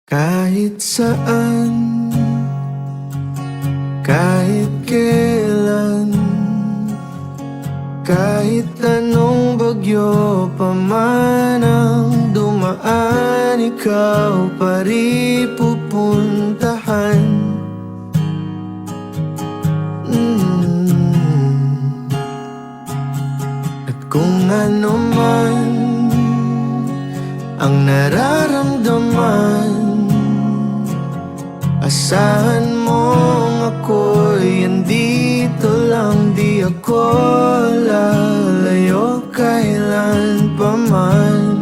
Kahit saan, kahit kailan, kahit anong bagyo pa man ang dumaan, ikaw pa rin pupuntahan. At kung ano man ang nararamdaman, asahan mong ako'y andito lang, di ako lalayo kailan pa man,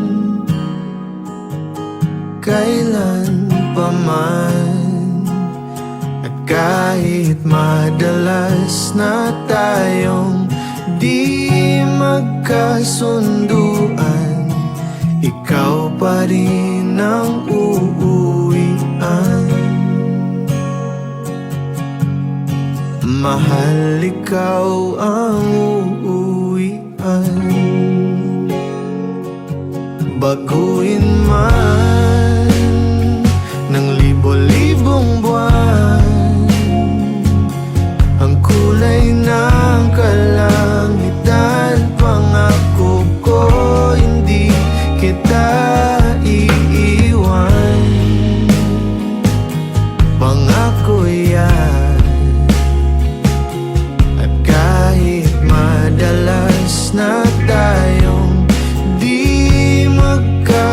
kailan pa man. At kahit madalas na tayong di magkasunduan, ikaw pa rin ang uuwian. Mahal, ikaw ang uuwian. Baguhin man ng libo-libong buwan ang kulay ng kalangitan, pangako ko hindi kita iiwan. Pangako yan. Madalas na tayong di magkasunduan,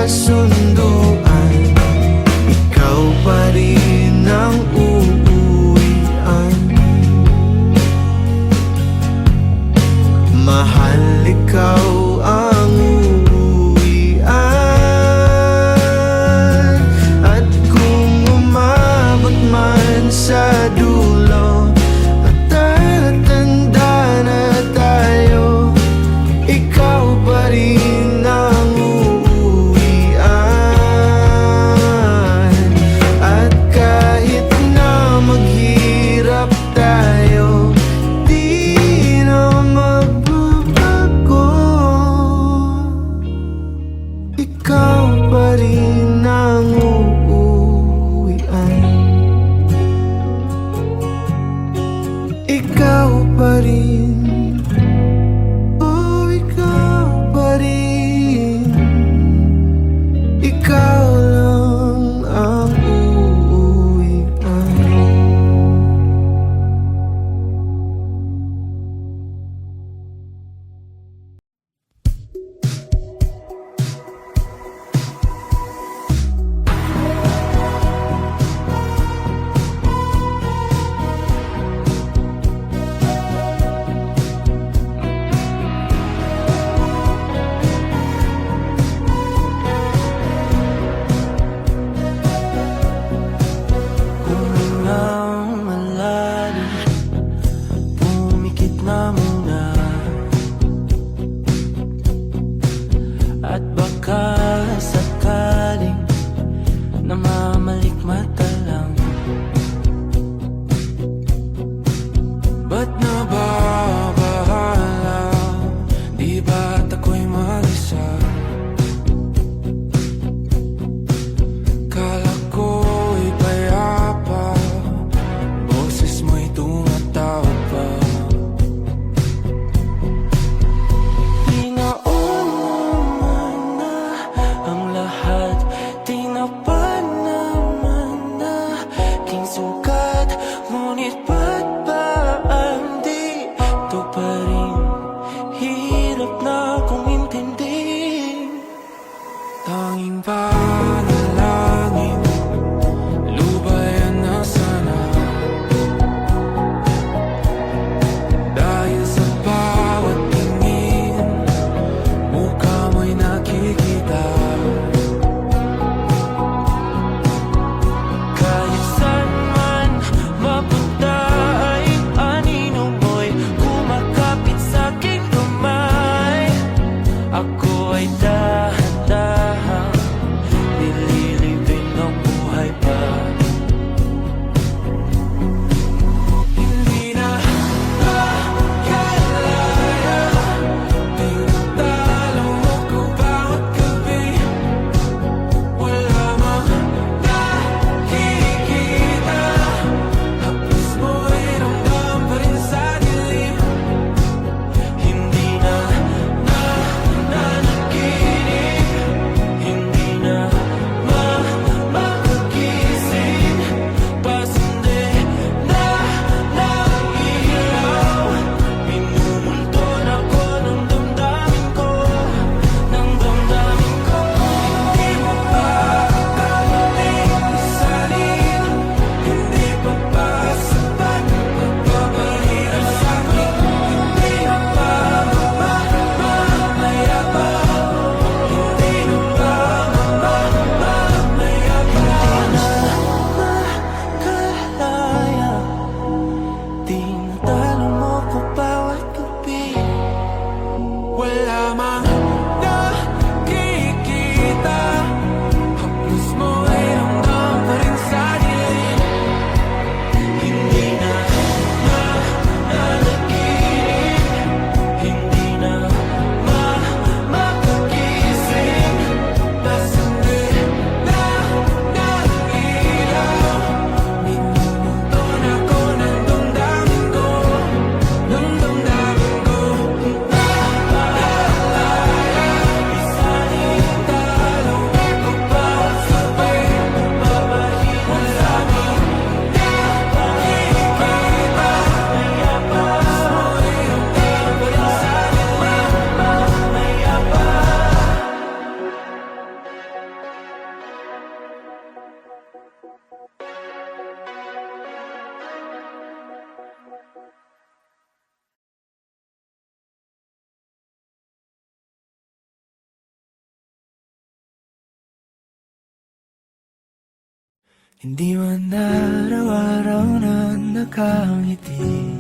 Hindi man araw-araw na nakangiti.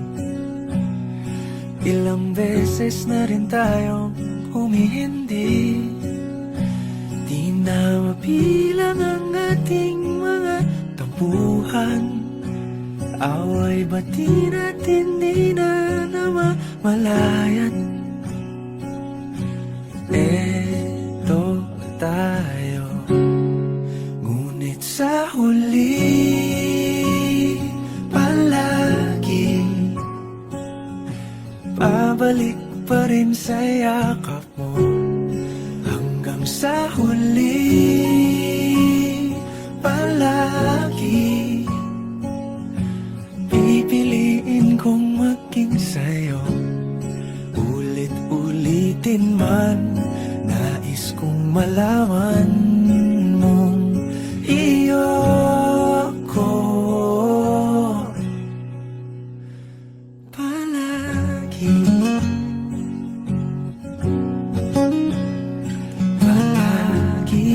Ilang beses na rin tayong humihindi. Di na mapilang ang ating mga tampuhan. Away bati natin di na namamalayan. Eto tayo, ngunit sa huli palagi babalik pa rin sa yakap mo. Hanggang sa huli palagi pipiliin kong maging sa'yo. Ulit-ulitin man, nais kong malaman mong iyo ako palagi. Palagi.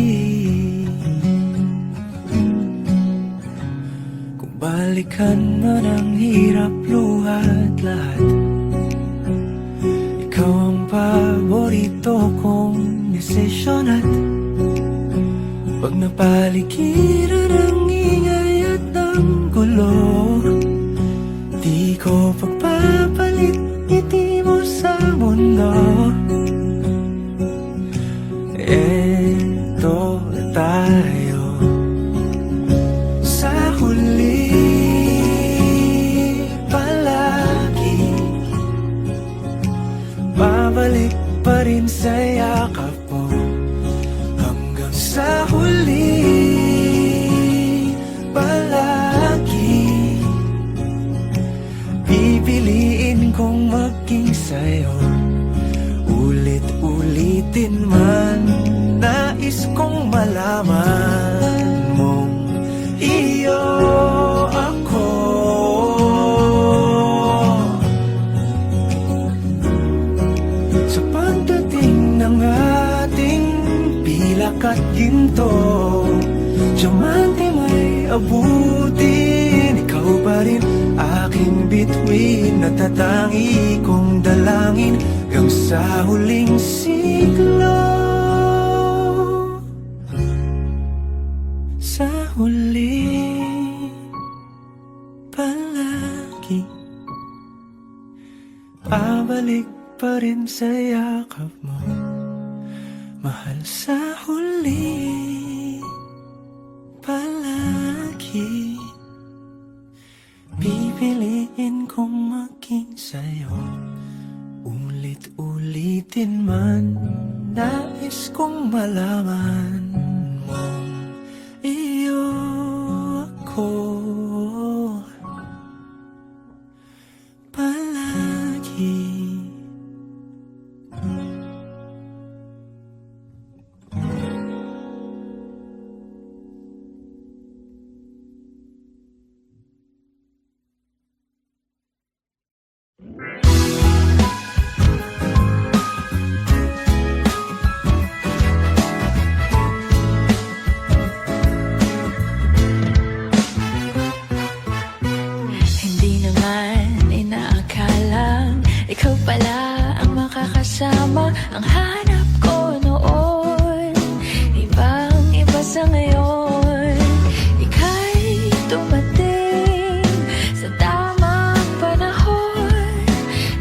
Kung balikan man ang hirap, luha at lahat, ikaw ang paborito kong desisyon. At pag napaligiran ang ingay at ang gulo, di ko pagpapalit ngiti mo sa mundo. Eto tayo, sa huli palagi babalik pa rin sa yakap mo. Hanggang sa huli palagi pipiliin kong maging sa'yo. Ulit-ulitin man, nais kong malaman mong iyo ako. Sa pagdating ng ating pilak at ginto, diamante may abutin, ikaw pa rin aking bituin, natatangi kong dalangin hanggang sa huling siglo. Sa huli palagi babalik pa rin sa yakap mo, mahal. Sa huli palagi pipiliin kong maging sa'yo. Ulit-ulitin man, nais kong malaman mong iyo ako palagi. Hindi naman inaakalang ikaw pala ang makakasama. Ang hanap ko noon, ibang-iba sa ngayon. Ika'y dumating sa tamang panahon.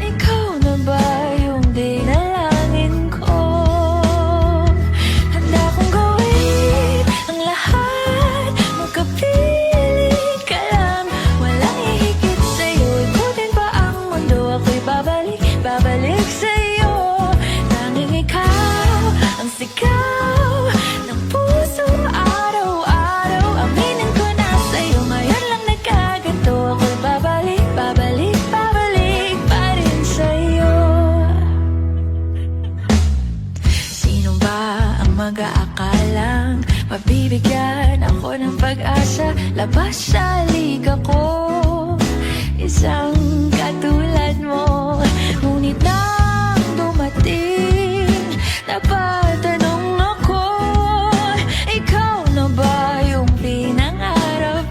Ikaw na ba yung dinalangin ko? Handa kong gawin ang lahat, magkapiling ka lang. Walang ihigit sa'yo, ikutin pa ang mundo. Ako'y babalik, babalik sa'yo. Tanging ikaw ang sigaw ng puso araw-araw. Aminin ko na sa'yo, ngayon lang nagkaganto. Ako'y babalik, babalik, babalik pa rin sa'yo. Sino ba ang mag-aakalang mabibigyan ako ng pag-asa? Labas sa liga ko, isang katulad mo. Ngunit nang dumating, napatanong ako, ikaw na ba yung pinangarap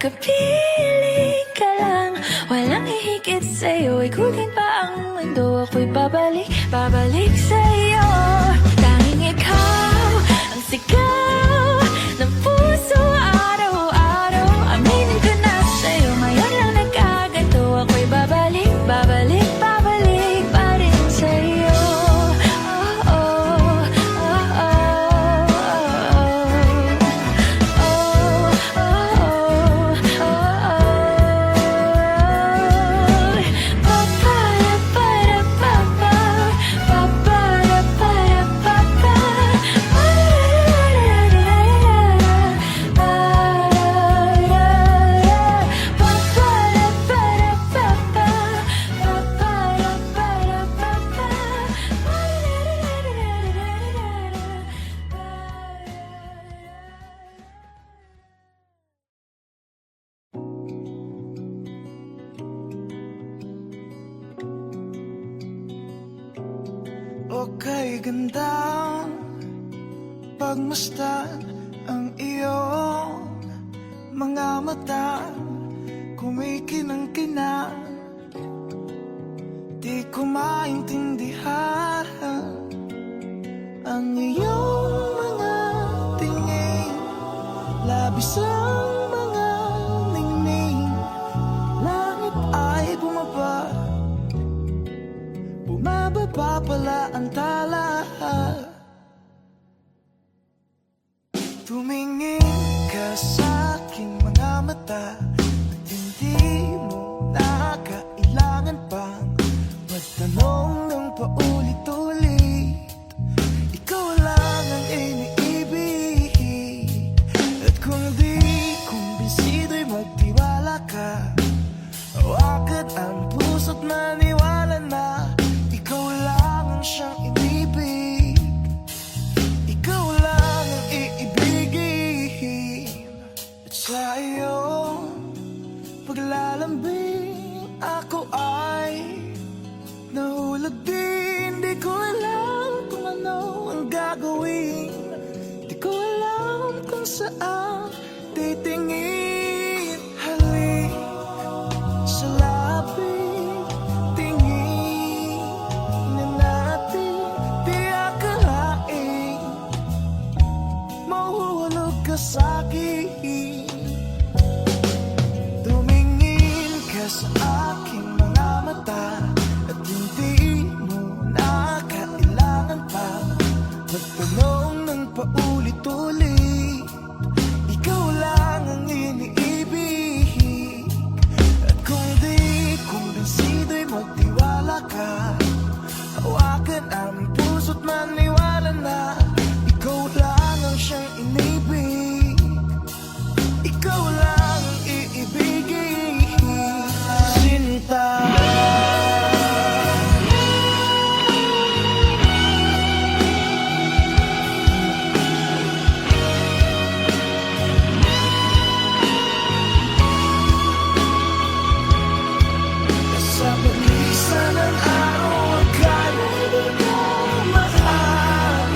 Magkapiling ka lang, walang hihigit sa'yo. Ikutin pa ang mundo, ako'y babalik, babalik sa'yo. Tanging ikaw ang sigaw ng puso araw-araw. Aminin ko na sa'yo, ngayon lang nagkaganto. Ako'y babalik, babalik, babalik pa rin sa'yo. Oh, oh, oh, Okay, gandang pagmasdan ang iyong mga mata, kumikinang-kinang. Di ko maintindihan ang iyong mga tingin, labis ang mga ningning. Langit ay bumaba, bumababa pala ang tala. Tumingin ka sa aking mga mata at hindi mo na kailangan pang magtanong ng paulit-ulit. Ikaw lang ang iniibig, at kung di kumbinsido'y magtiwala ka. Hawakan ang puso't maniwala na ikaw lang ang siyang inibig. Ikaw lang ang iibigin. At sa iyong paglalambing ako ay nahulog din. Di ko alam kung ano ang gagawin, di ko alam kung saan titingin. Halik sa lapit, tingin na natin. Di akalain mahuhulog ka sa'kin. Tumingin ka sa aking mga mata at hindi mo na kailangan pa magtanong ng paulit-ulit. Ikaw lang ang iniibig, at kung di kumbinsido'y magtiwala ka. Hawakan ang puso't maniwala na ikaw lang ang siyang inibig. Ikaw lang ang iibigin, Sinta. Sa paglisan ng araw, akala di ko mahal.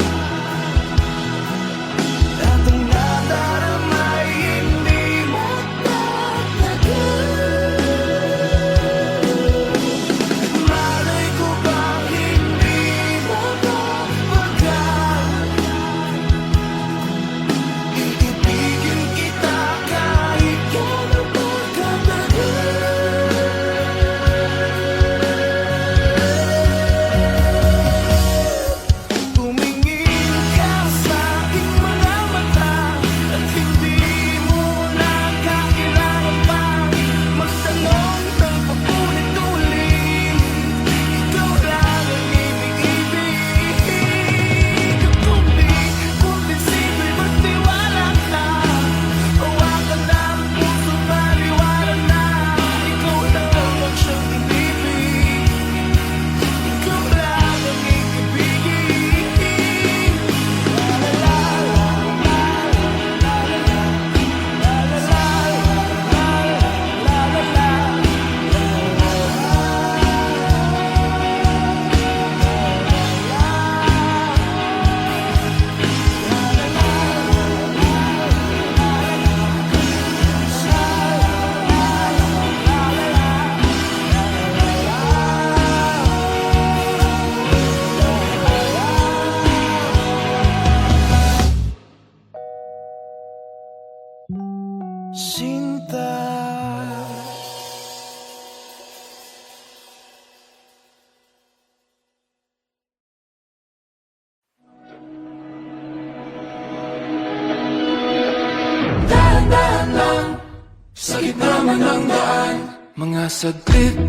Mga saglit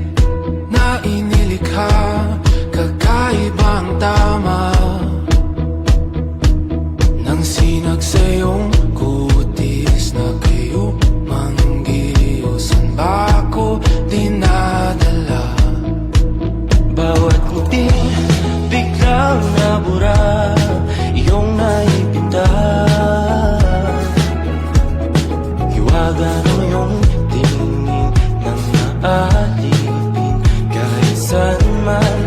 na inilikha, kakaibang tama nang sinag sa iyong kutis na kayo manggiyo. San ba ako dinadala? Bawat ngiti biglang nabura, iyong naipita. Hiwaga mo yung tingin ng naatipin, kahit saan man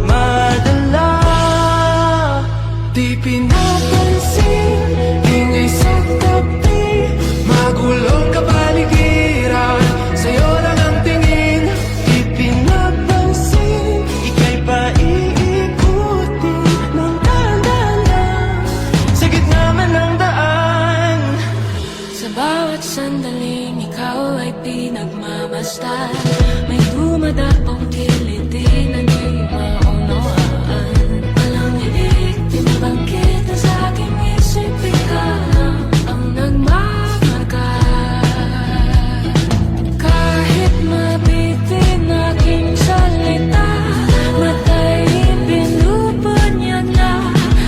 madala. Di pinapansin, ingay sa tabi, magulong kapaligiran, sa'yo lang ang tingin. Di pinapansin, ika'y paiikutin ng dahan-dahan sa gitna man ng daan. Sa bawat sandaling ikaw ay pinagmamasdan, may dumadapong kiliti na di maunawaan. Walang hilig, binabangkit na sa aking isip, ikaw lang ang nagmamarka. Kahit mabitin aking salita, matay pinupunyag na,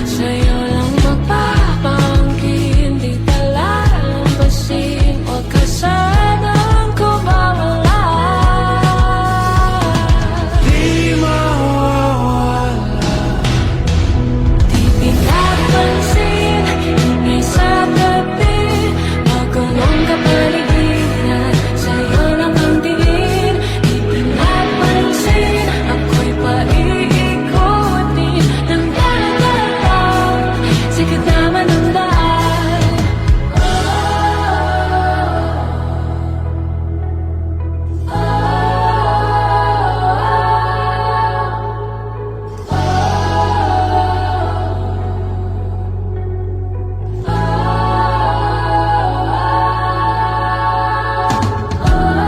sa'yo lang magpapangkin, di palalampasin, huwag ka sanang kumawala. Di mawawala. Di pinapansin, ingay sa tabi, magulong kapaligiran, sa'yo lang ang tingin. Di pinapansin, ako'y paiikutin ng dahan-dahan sa gitna man ng daan.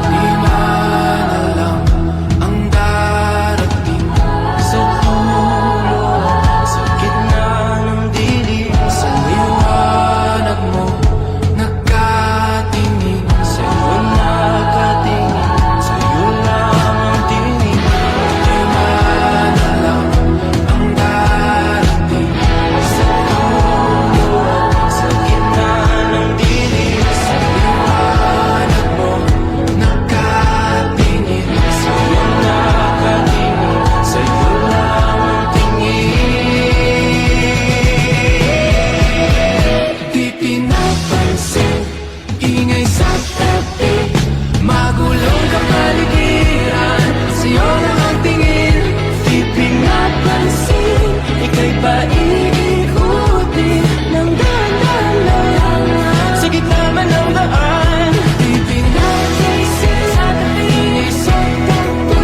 Di man alam ang darating Sa dulo, sa gitna ng dilim, sa liwanag mo, nakatingin. sa'yo nakatingin, sa'yo lang ang tingin. Di man alam ang darating Sa dulo, sa gitna ng dilim, sa liwanag mo, nakatingin. sa'yo nakatingin, sa'yo lang ang tingin. Di pinapansin, ingay sa tabi, magulong kapaligiran, sa'yo lang ang tingin. Di pinapansin, ika'y paiikutin ng dahan-dahan sa gitna man ng daan. Di pinapansin, ingay sa tabi,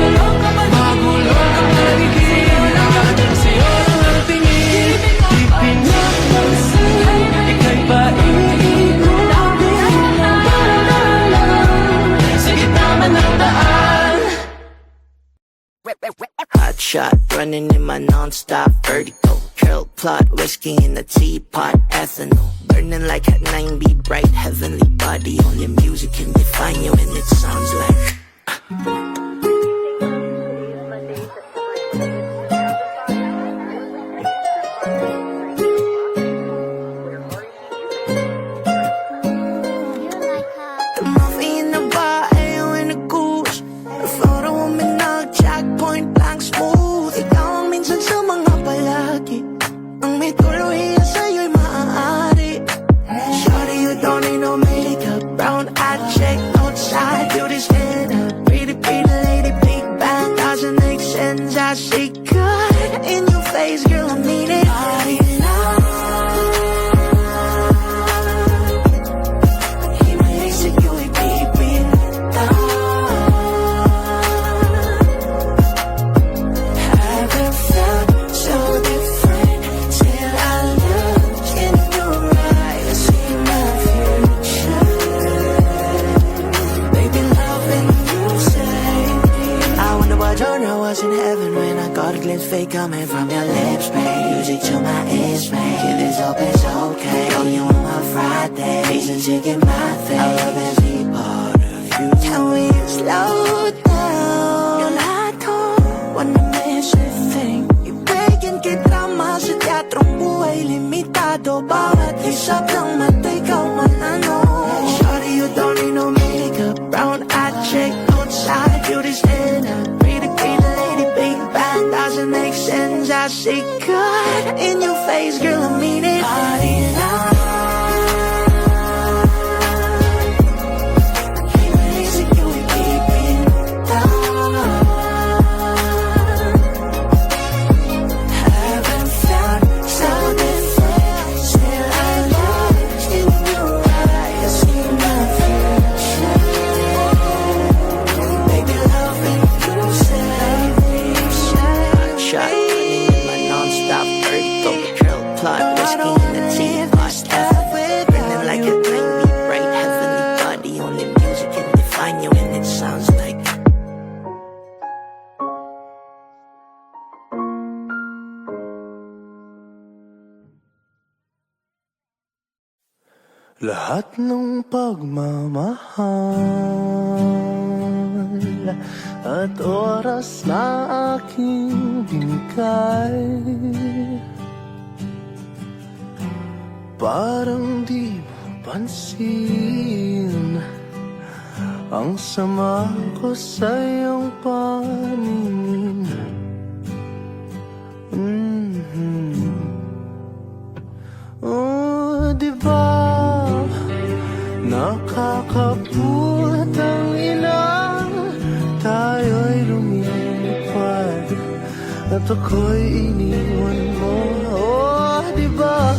magulong kapaligiran, sa'yo lang ang tingin. Di pinapansin, ika'y paiikutin ng dahan-dahan sa gitna man ng daan. Hot shot, running in my non-stop vertical. Curl plot, whiskey in the teapot, ethanol. Burning like at 9B, bright heavenly body. Only music can define you and it sounds like the movie in the bar, ayo in the goose. The photo mo minag-jack, point blank smooth. Ikaw ang minsan sa mga palagi, ang may tuluyan sa'yo'y maaari. Shorty, you don't need no makeup, brown eye check, outside, you this stand up. Pretty, pretty lady, big bang, doesn't make sense. I see good in your face, girl, I mean it. Body love. Was in heaven when I got a glimpse fake coming from your lips, babe. Music to my ears, babe. Give this up, it's okay. Oh, you on my Friday, reason to get my thing. I love every part of you. Can we slow down? up lang mata, ikaw man ano. Shawty, you don't need no makeup. Brown eye chick, outside, beauty stand up. Pretty, pretty lady, big bad, doesn't make sense. I see God in your face, girl, I mean it. Party now. Lahat ng pagmamahal at oras na aking binigay, parang di mo pansin ang sama ko sa iyong paningin. Oh, diba nakakaput ang ina, tayo'y lumilipad at ako'y iniwan mo. Oh, diba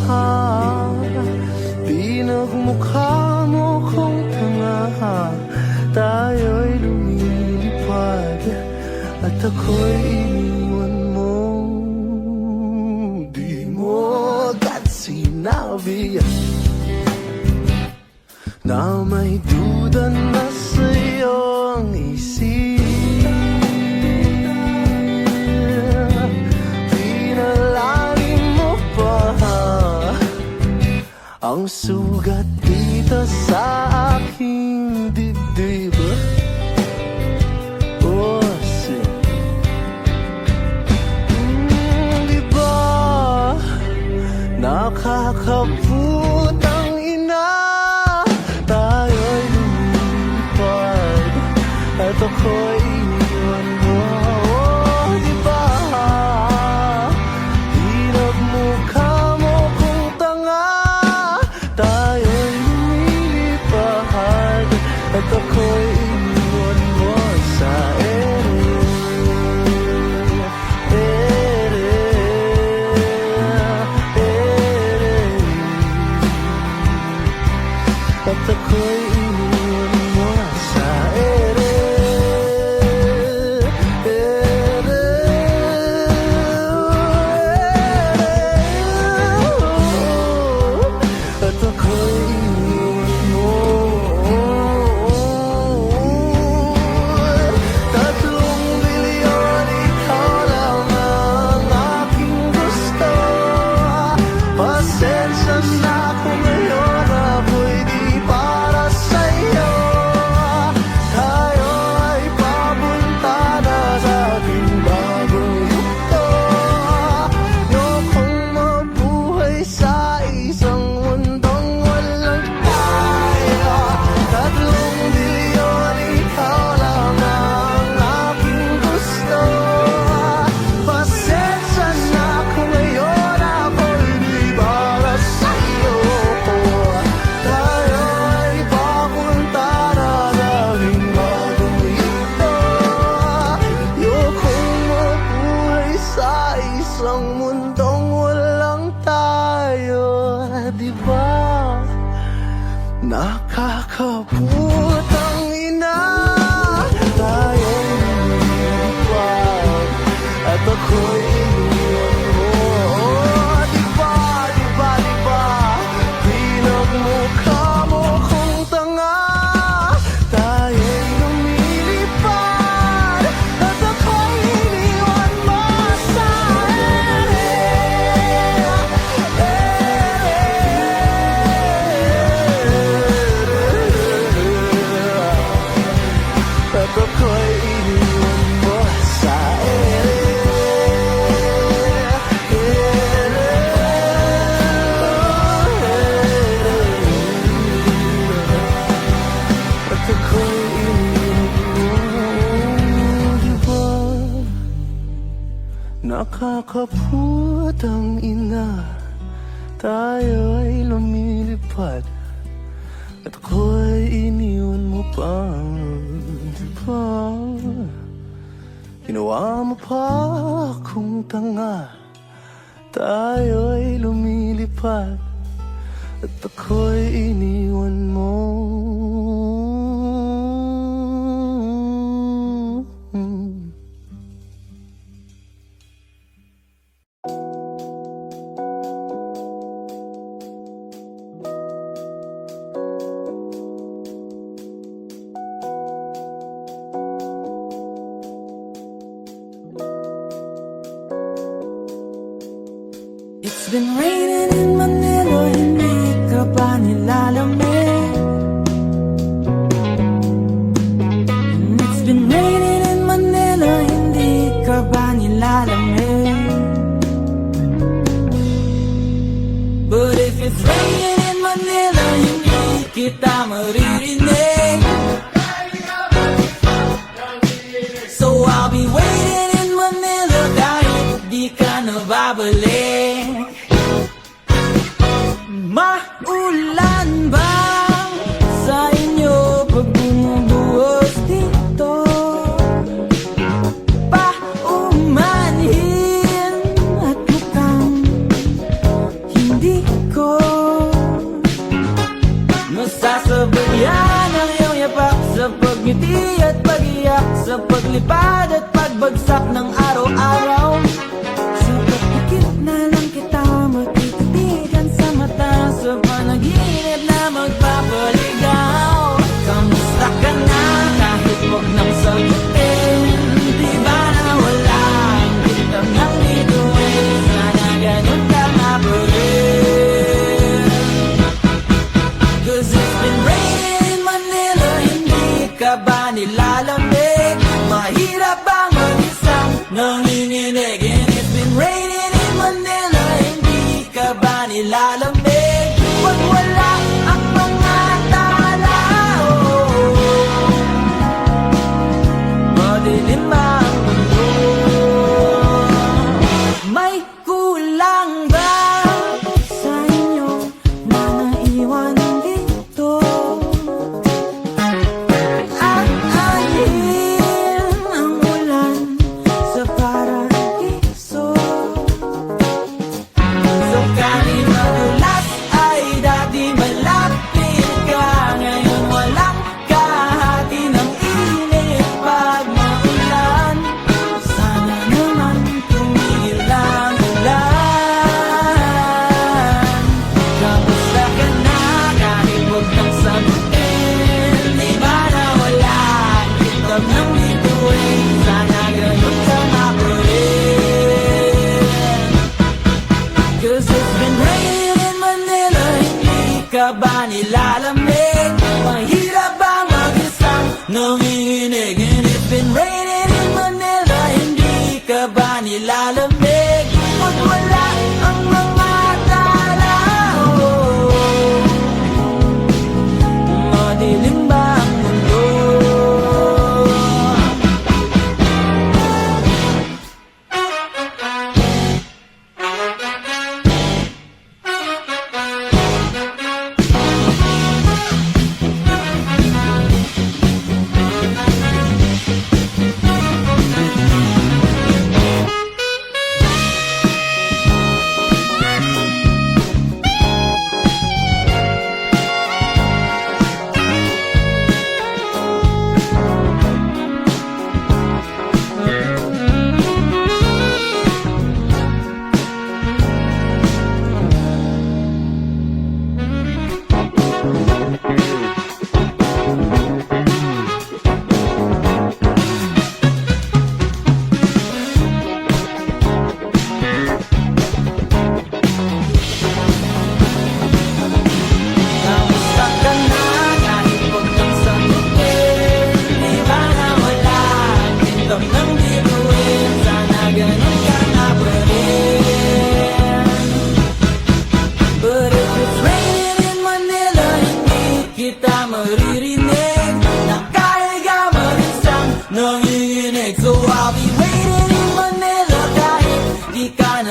pinagmukha mo kong tanga, tayo'y lumilipad at ako'y iniwan mo. Di mo agad sinabi na may duda na sa'yo ang isip. Pinalalim mo pa ang sugat dito sa aking dibdib. Oh, diba nakakaput ang ina, tayo'y lumipad at ako'y iniwan mo. Oh, diba pinagmukha mo kung tanga, tayo'y lumilipad at ako'y iniwan mo sa ere. At ako'y iniwan mo sa ere. At ako'y iniwan mo. 3 milyon, ikaw lang ang aking gusto. Pasensya na kung ngayon ako'y di para sa'yo. Tayo ay papunta na sa ating bagong yugto. Ayokong mabuhay sa isang mundong walang tayo. 3 milyon, ikaw lang ang aking gusto. Pasensya na kung ngayon ako'y di para sa'yo. Tayo ay papunta na sa ating bagong yugto. Ayokong mabuhay sa isang mundong walang tayo. Diba nakakaput ang ina, tayo'y lumilipad at ako'y iniwan mo. Oh, diba pinagmukha mo kung tanga, tayo'y lumilipad at ako'y iniwan mo sa ere. Nakakaput ang ina, tayo'y lumilipad, at ako'y iniwan mo pang diba? Ginawa mo pa akong tanga, tayo'y lumilipad, at ako'y iniwan mo. It's been raining in Manila, hindi ka ba nilalamig? And it's been raining in Manila, hindi ka ba nilalamig? But if it's raining in Manila, hindi kita maririnig. So I'll be waiting in Manila kahit di ka nababalik. Maulan ba sa inyo pag bumubuhos dito? Paumanhin at mukhang hindi ko masasabayan ang iyong yapak sa pagngiti at pag-iyak, sa paglipad at pagbagsak ng araw-araw. Sa pagpikit na lang kita matititigan sa mata, sa panaginip na magpapaligaw. Kamusta ka na kahit huwag nang sagutin? Di ba nawala ang kitang ng bituin? Sana ganun ka nga pa rin. 'Cause it's been raining in Manila, hindi ka ba nilalamig? Mahirap bang mag-isang nanginginig? And it's been raining in Manila, hindi ka ba nilalamig? Pag wala ang mga tao, madilim ang mundo. May kulang ba sa inyo na naiwan dito? Aahin ang ulan sa paraiso. So kahit madulas ay dati malapit ka, ngayon walang kahati ng init pag maulan. Sana naman tumigil ang ulan. Kamusta ka na kahit huwag kang sagutin? Di ba nawala ang kitab ng bituin? Sana ganun ka nga pa rin. 'Cause it's been raining in Manila, hindi ka ba nilalamig? Mahirap bang mag-isang nanginginig? And it's been raining in Manila, hindi ka ba nilalamig? Pag wala ang mga tao, madilim ba ang mundo?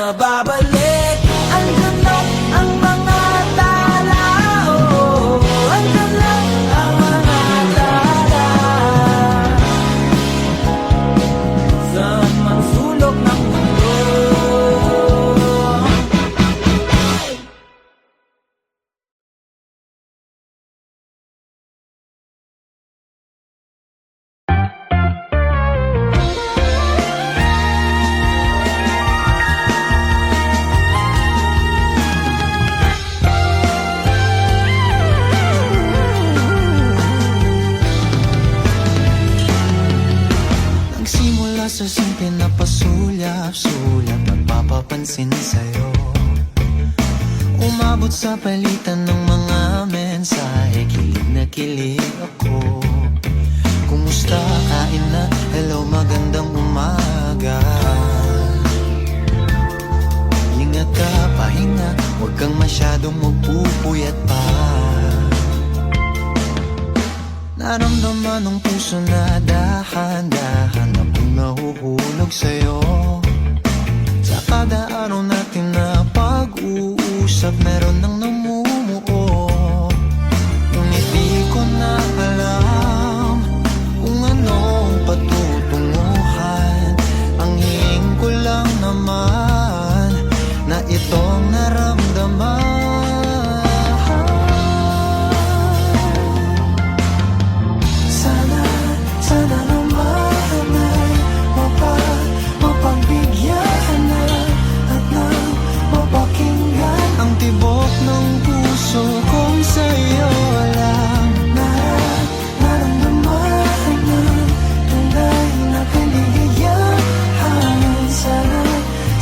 na babalik. Andyan lang ang mga tala, oh, andyan lang ang mga tala sa mang sulok ng mundo. Nagsimula sa simple na pasulyap-sulyap, nagpapapansin sa'yo. Umabot sa palitan ng mga mensahe, kilig na kilig ako. Kumusta, kain na, hello, magandang umaga. Ingat ka, pahinga, huwag kang masyadong magpupuyat pa. Naramdaman ng puso na dahan-dahan akong nahuhulog sa'yo. Sa kada araw natin na pag-uusap, meron nang namumuo. Ngunit di ko na alam kung anong patutunguhan. Ang hiling ko lang naman na itong naramdaman. Sana naman ay mapagbigyan na at nang mapakinggan ang tibok ng puso kong sa'yo lang. Naramdaman ng tunay na kaligayahan.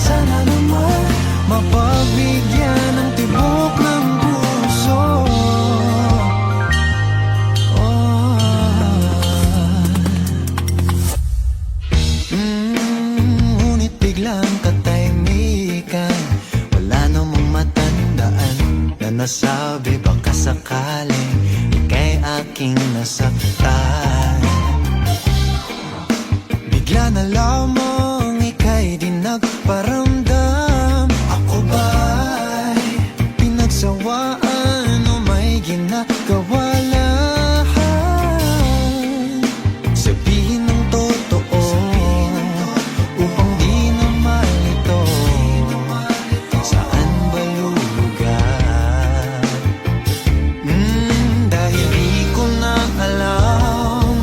Sana naman mapagbigyan ng tibok ng puso. Ngunit biglang katahimikan, wala namang matandaan na nasabi baka sakaling ika'y aking nasaktan. Bigla na lamang ika'y di nagparamdam. Ako ba'y pinagsawaan o may ginagawa lahat? Sabihin ng totoo upang di na malito. Saan ba lulugar? Dahil di ko na alam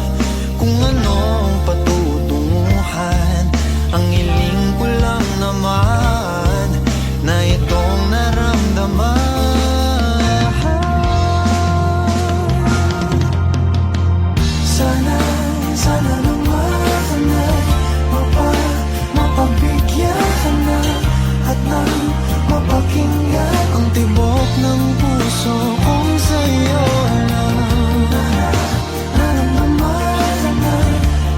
kung anong patutunguhan. Ang hiling ko lang naman na itong naramdaman. Sana naman ay mapagbigyan na at nang mapakinggan ang tibok ng puso kong sa'yo lang. Naramdaman na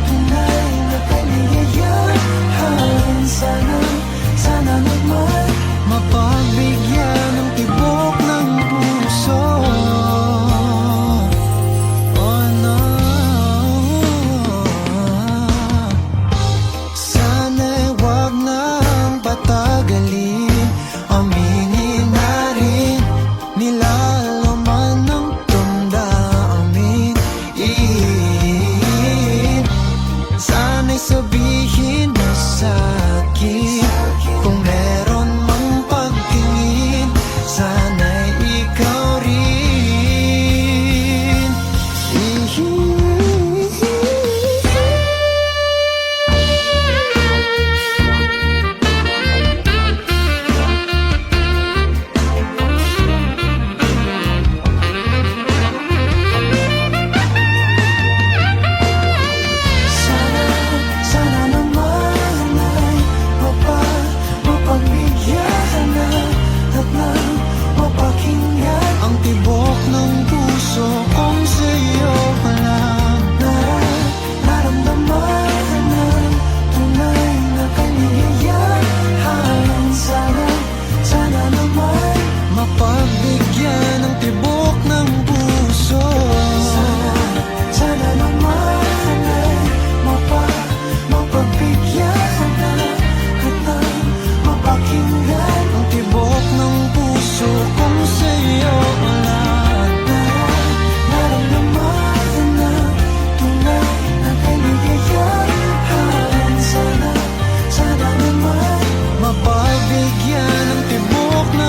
tunay na kaligayahan.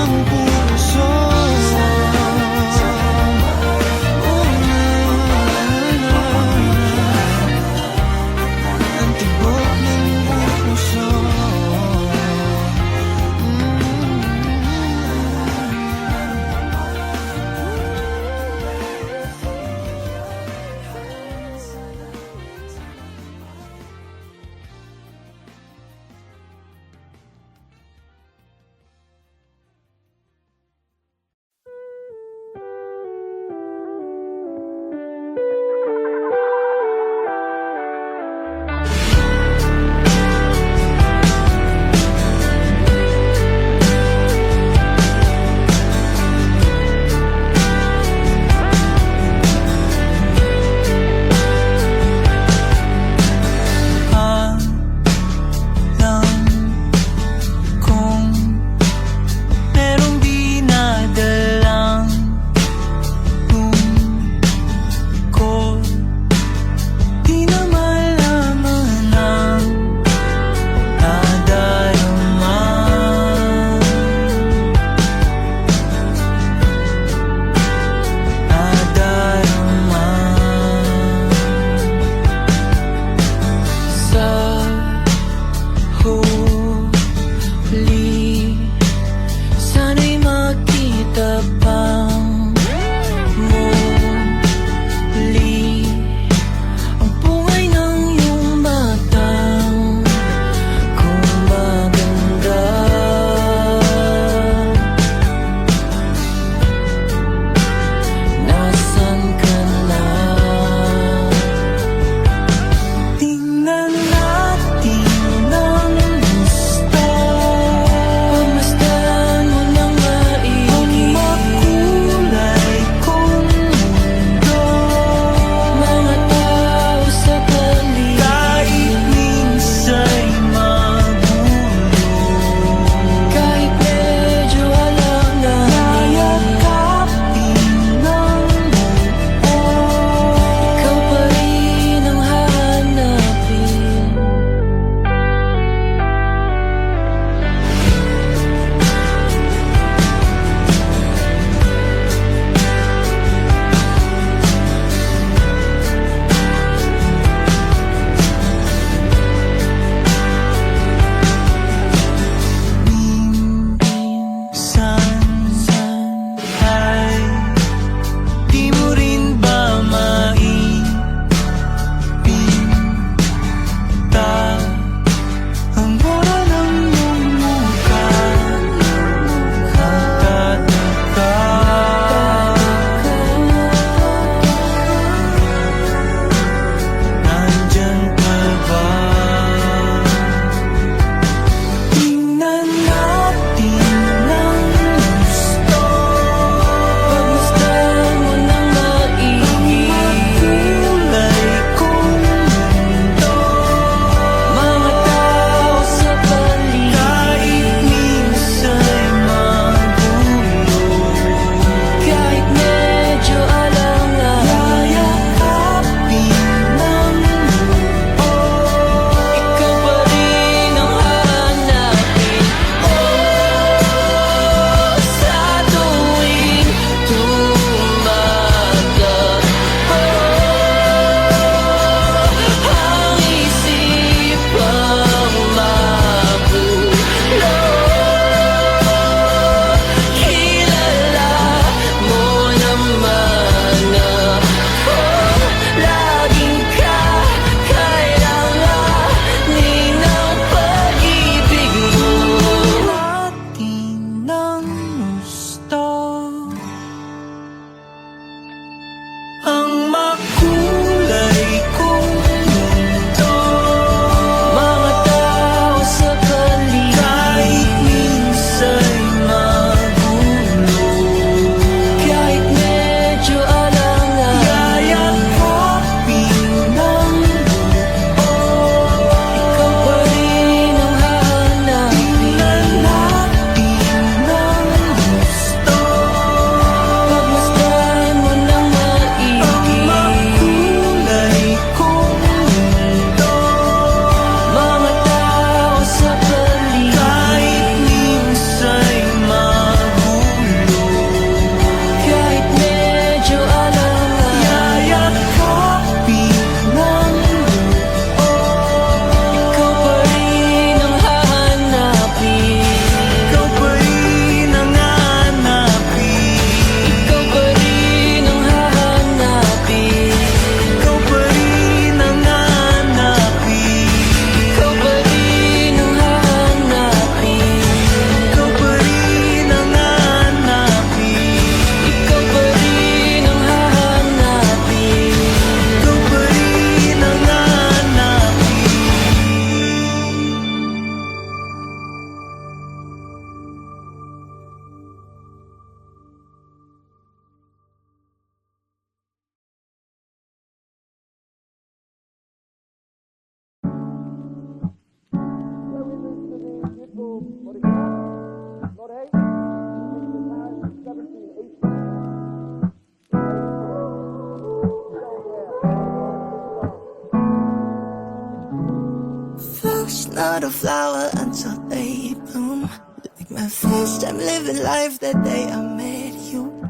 ng puso. Ang tibok ng puso. not a flower until they bloom. Like my first time living life that day I met you.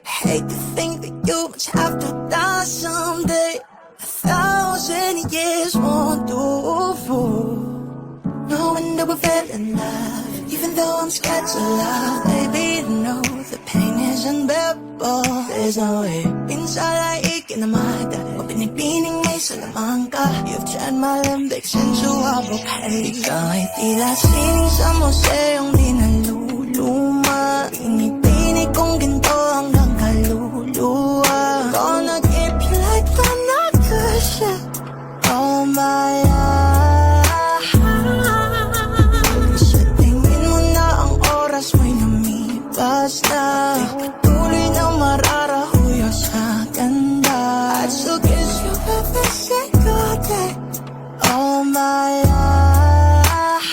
Hate to think that you must have to die someday. 1,000 years won't do for knowing that we fell in love. Even though I'm scared to love, baby, no, the pain is unbearable. There's no way. Pinsalaik in the mata, o pinipining may salamangka. You've turned my limbics into a bouquet. Ikaw ay tila sining sa museong di naluluma. Pinipini kong ginto hanggang kaluluwa. Gonna keep you like the nakasya all my life. Sa tingin mo na ang oras mo'y lumipas na. Di patuloy na mararahuyo sa ganda. I'd still kiss you every single day all my life.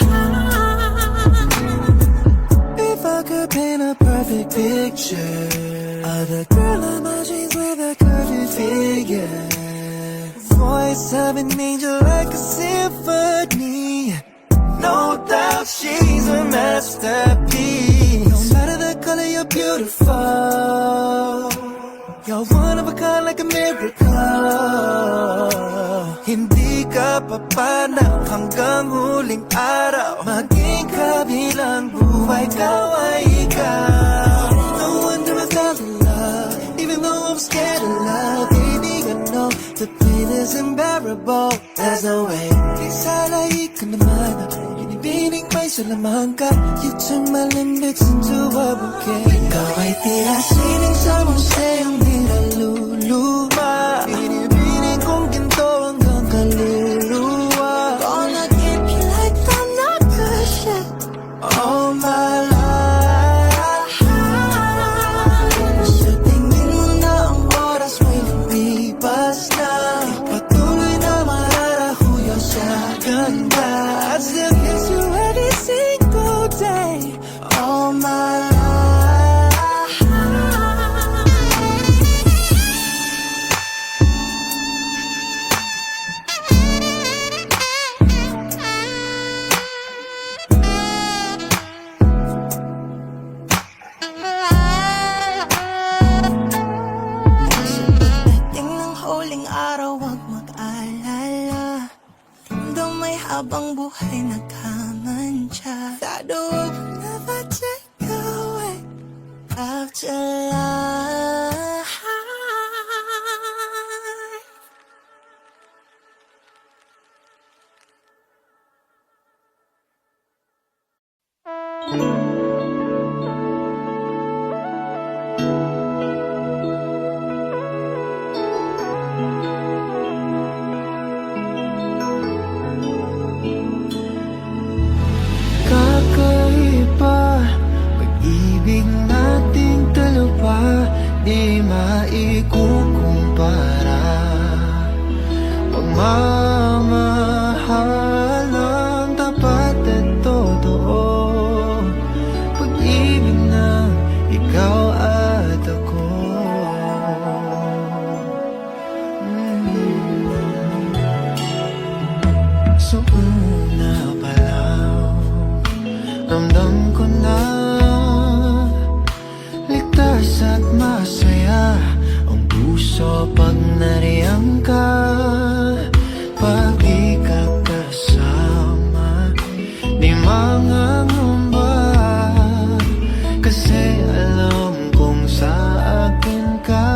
If I could paint a perfect picture of a girl in my dreams with a curvy figure, voice of an angel like a symphony. No doubt she's a masterpiece. No matter the color, you're beautiful. You're one of a kind like a miracle. Hindi ka papanaw hanggang huling araw. Maging kabilang buhay, ikaw ay ikaw. No wonder I fell in love, even though I'm scared of love. Baby, I know the pain is unbearable. There's no way. Isalay ka naman, binibining may salamangka. You turn my limbics into a bouquet. Ikaw ay tila sining sa museong di naluluma. Binibining kong ginto hanggang kaluluwa. Gonna keep you like the nakasya all my life. Sa tingin mo na ang oras mo'y lumipas na. Di patuloy na mararahuyo sa ganda. I'd still kiss you every single day all my life. Pagdating ng huling araw, huwag mag-alala. Though may habang buhay nagkamantya, that will never take away after life. Kakaiba, pag-ibig nating dalawa, di maikukumpara. Pagmamahal ang tapat at totoo, pag-ibig na ikaw at ako. So una pa lang, ramdam ko na ligtas at masaya ang puso pag nariyang ka. Pag di ka kasama, di mangangamba, kasi alam kong sa akin ka.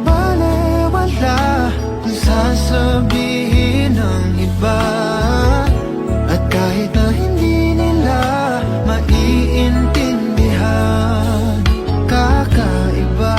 Balewala kung sasabihin ng iba, at kahit na hindi nila maiintindihan, kakaiba.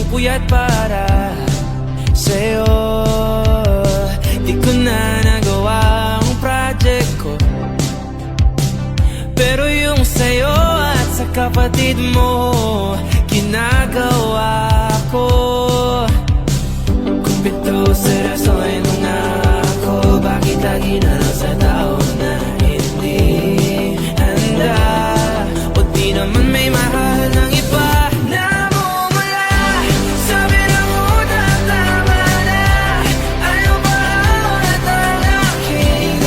puyat para sa'yo. Di ko na nagawa ang project ko, pero yung sa'yo at sa kapatid mo ginagawa ko. Kumpito seryosohin mo nga ako, bakit lagi na lang sa tao na hindi handa? O di naman may mahal ng iba. Namumula, sabi na muna tama na. Ayaw ba at ang aking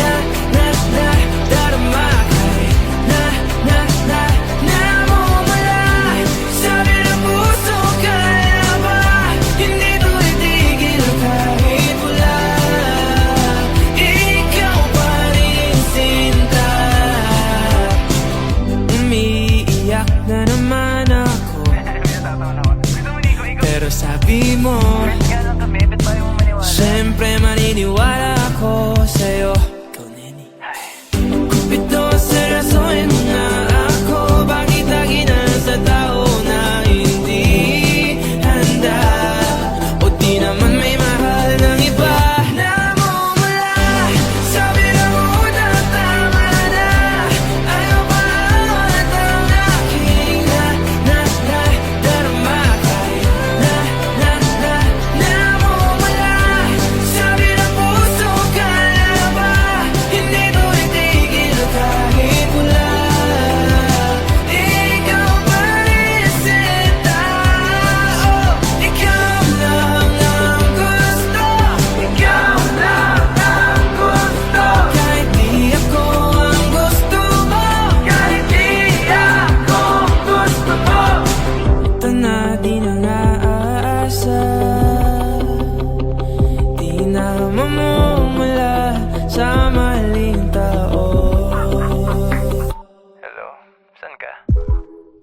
darama kay namumula. Sabi ng puso, kaya ba hindi to itigil kahit wala? Ikaw pa rin sinta. Umiiyak na naman ako, pero sabi mo siyempre maniniwala ako sa'yo. Ikaw, Neni. Kumpito seryosohin mo nga ako, bakit lagi na lang sa tao na hindi handa? O di naman may mahal ng iba. Namumula, sabi na muna tama na. Ayaw ba at ang aking darama kay namumula. Sabi ng puso, kaya ba hindi to itigil kahit wala? Ikaw pa rin sinta. Oh, ikaw lang ang gusto. Ikaw lang ang gusto. Kahit di ako ang gusto mo. Kahit di ako gusto mo. Ito na di na aasa, di na mamumula sa maling tao. Hello, saan ka?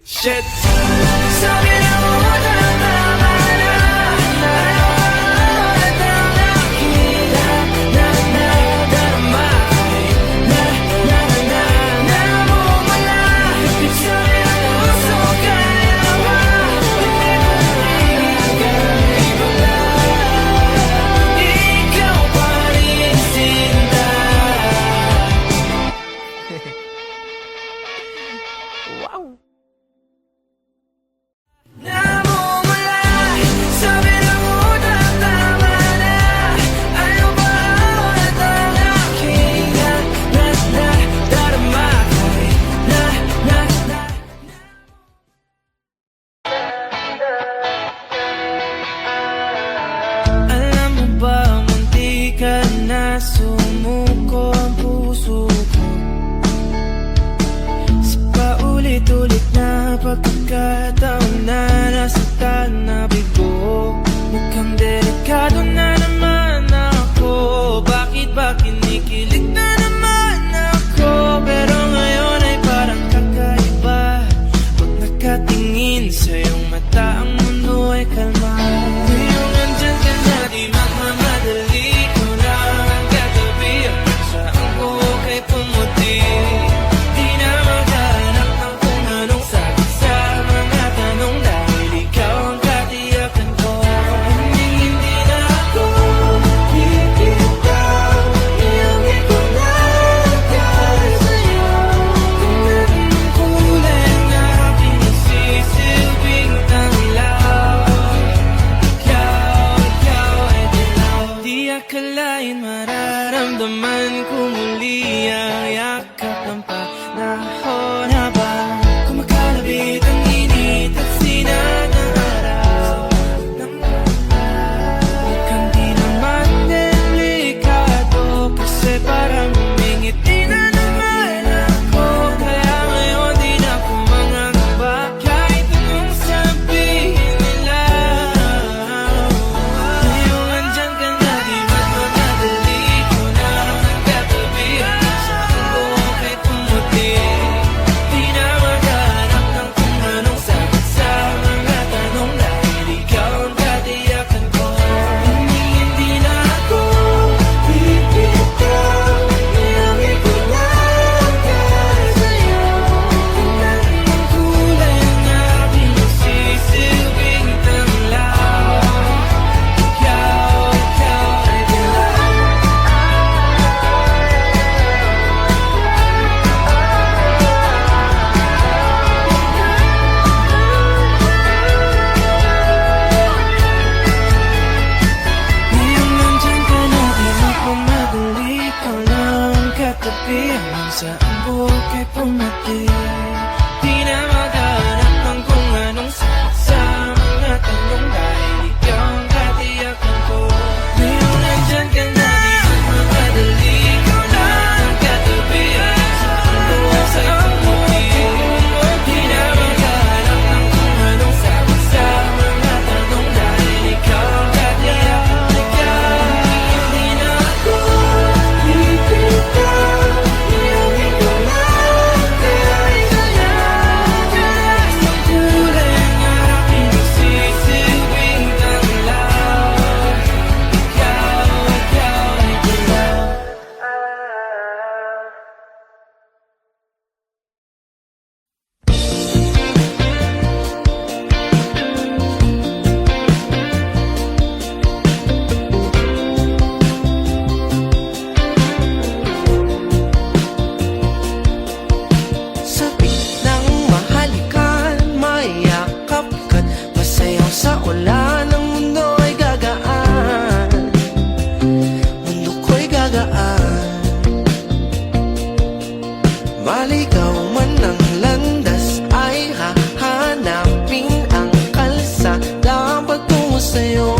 Shit! Sabi na muna tama na. At ang aking darama kay namumula. Sabi ng puso, kaya ba hindi mo itigil kahit wala? Ikaw pa rin sinta. Namumula, sabi na muna tama na. Ayaw ba at ang aking darama kay Alam mo ba, munti ka na sumuko ang puso ko sa paulit-ulit na pagkakataon na nasaktan na bigo. Mukhang delikado na naman ako, bakit ba kinikilig na naman ako? Pero ngayon ay parang kakaiba, pag nakatingin sa iyong mata ang mundo ay kalma. Ngayong nandyan ka na, di magmamadali ko lang ang katabi. Saan ko kay pumuti, di na maghanap ng kung anong sagot sa mga tanong, dahil ikaw ang katiyakan ko. Hindi na ako bibitaw, iyong ikaw na nagkahal sa'yo. Kung anong kulay ang aking nagsisilbi, sa'yo.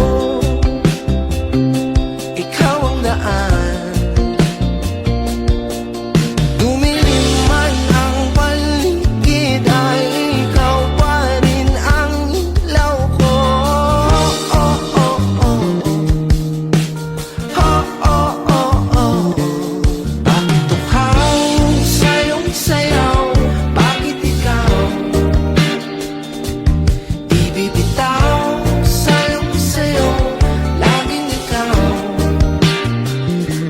Ikaw ang daan. Dumilim man ang paligid, ay ikaw pa rin ang ilaw ko. Oh, oh, oh. Oh, oh, oh, oh. Bakit uhaw sa'yong sayaw? Bakit ikaw di bibitaw? Sa'yong sayo, laging ikaw.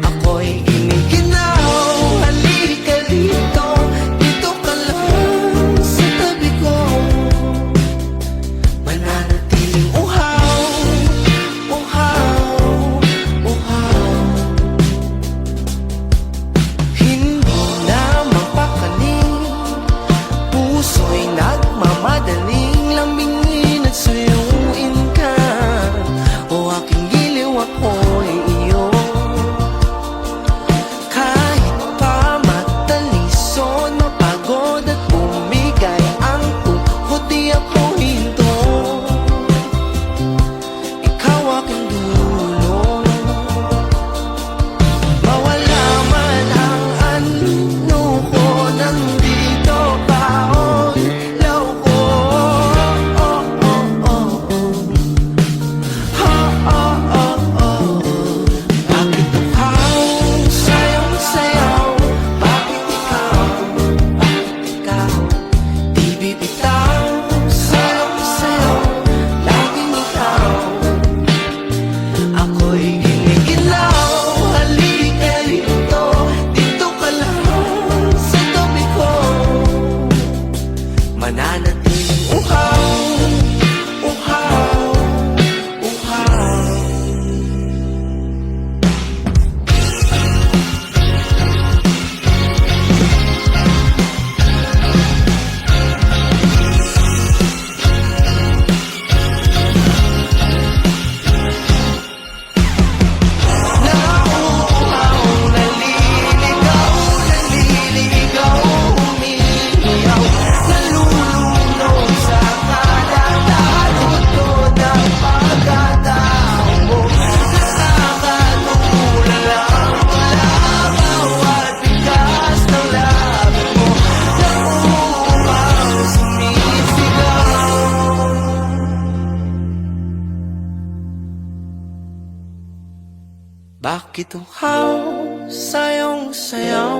Ako'y giniginaw. Halika dito, dito ka lang sa tabi ko. Mananatiling uhaw, uhaw, uhaw. Hindi na mapakaling, puso'y nagmamadaling lambingin at suyuin ka. O aking giliw, ako'y iyo. Kahit pa matalison, mapagod at bumigay ang tuhod, di ako hinto. Ikaw aking dulo. Mawala man ang ano ko, nandito pa ang ilaw ko. Oh, oh, oh, oh. Oh, oh, oh, oh. Bakit uhaw sa'yong sayaw? Bakit ikaw? Bakit ikaw di bibitaw? Sa'yong sayaw, laging ikaw. Ako'y giniginaw. Halika rito, dito ka lang sa tabi ko. Mananatiling uhaw, uhaw, uhaw. Nauuhaw, naliligaw, naliligaw, umiiyaw, nalulunod sa kadadalutod ng pagkatao mo. Nakakatulala ang labaw at bigas ng labi mo. Nauuhaw, sumisigaw. Bakit uhaw sa'yong sayaw?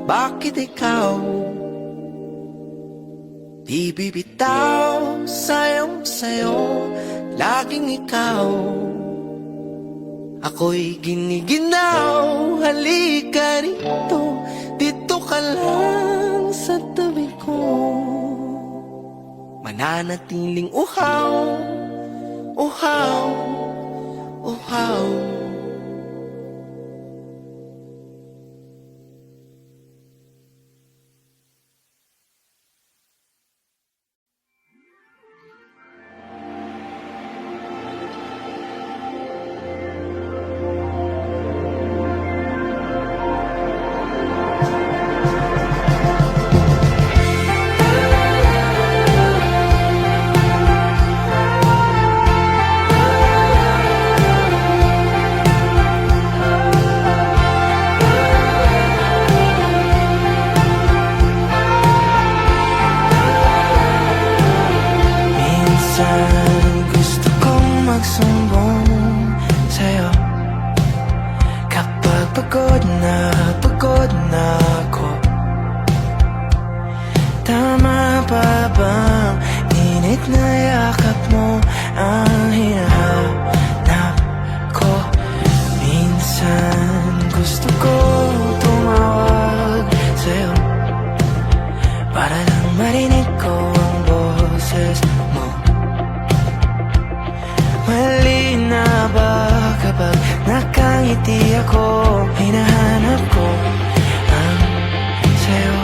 Bakit ikaw di bibitaw? Sa'yong sayo, laging ikaw. Ako'y giniginaw. Halika rito, dito ka lang sa tabi ko. Mananatiling uhaw, uhaw, uhaw. Minsan gusto kong magsumbong sa'yo kapag pagod na ako. Tama pa bang init na yakap mo ang hinahanap ko? Minsan gusto ko tumawag sa'yo para lang marinig ko ang boses mo. Mali na ba kapag nakangiti ako? Hinahanap ko ang sayo.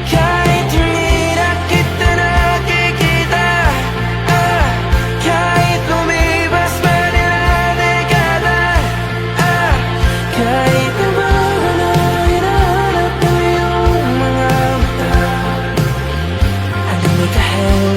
Kahit hindi na kita nakikita, kahit lumipas pa nila dekada, kahit nabago na hinahanap mo yung mga mata, hanggang may kahel